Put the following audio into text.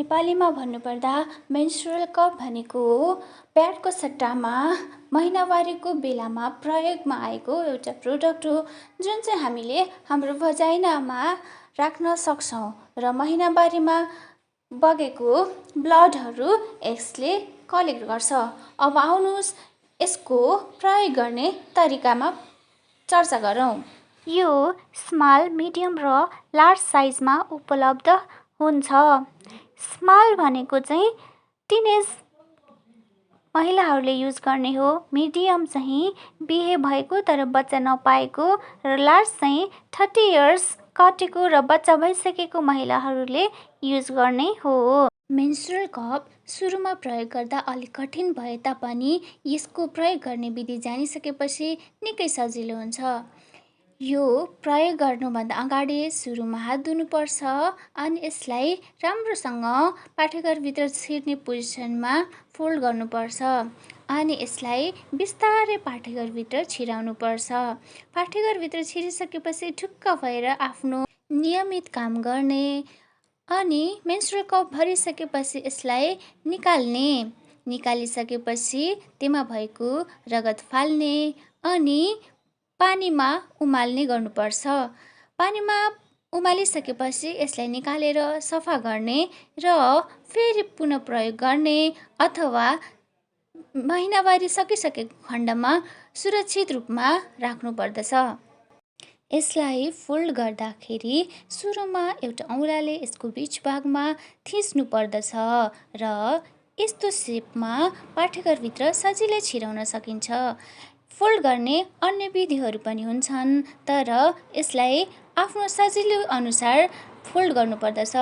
नेपालीमा भन्नुपर्दा menstrual cup भनेको प्याडको सट्टामा महिनावारीको बेलामा प्रयोगमा आएको एउटा प्रोडक्ट हो, जुन चाहिँ हामीले हाम्रो भजाइनामा राख्न सक्छौँ र महिनावारीमा बगेको ब्लडहरू यसले कलेक्ट गर्छ। अब आउनुहोस् यसको प्रयोग गर्ने तरिकामा चर्चा गरौँ। यो स्मल, मिडियम र लार्ज साइजमा उपलब्ध हुन्छ। स्मल भनेको चाहिँ टिनेज महिलाहरूले युज गर्ने हो, मिडियम चाहिँ बिहे भएको तर बच्चा नपाएको र लार्ज चाहिँ 30 इयर्स कटेको र बच्चा भइसकेको महिलाहरूले युज गर्ने हो। मेन्स्ट्रुअल कप सुरुमा प्रयोग गर्दा अलिक कठिन भए तापनि यसको प्रयोग गर्ने विधि जानिसकेपछि निकै सजिलो हुन्छ। यो प्रयोग गर्नुभन्दा अगाडि सुरुमा हात धुनुपर्छ अनि यसलाई राम्रोसँग पाठेघरभित्र छिर्ने पोजिसनमा फोल्ड गर्नुपर्छ अनि यसलाई बिस्तारै पाठेघरभित्र छिराउनुपर्छ। पाठेघरभित्र छिरिसकेपछि ढुक्क भएर आफ्नो नियमित काम गर्ने अनि मेन्स्ट्रुअल कप भरिसकेपछि यसलाई निकालिसकेपछि त्यसमा भएको रगत फाल्ने अनि पानीमा उमाल्ने गर्नुपर्छ। पानीमा उमालिसकेपछि यसलाई निकालेर सफा गर्ने र फेरि पुनः प्रयोग गर्ने अथवा महिनावारी सकिसकेको खण्डमा सुरक्षित रूपमा राख्नुपर्दछ। यसलाई फोल्ड गर्दाखेरि सुरुमा एउटा औँलाले यसको बीच भागमा थिच्नु पर्दछ र यस्तो सेपमा पाठेघरभित्र सजिलै छिराउन सकिन्छ। फोल्ड गर्ने अन्य विधिहरू पनि हुन्छन्, तर यसलाई आफ्नो सजिलो अनुसार फोल्ड गर्नुपर्दछ।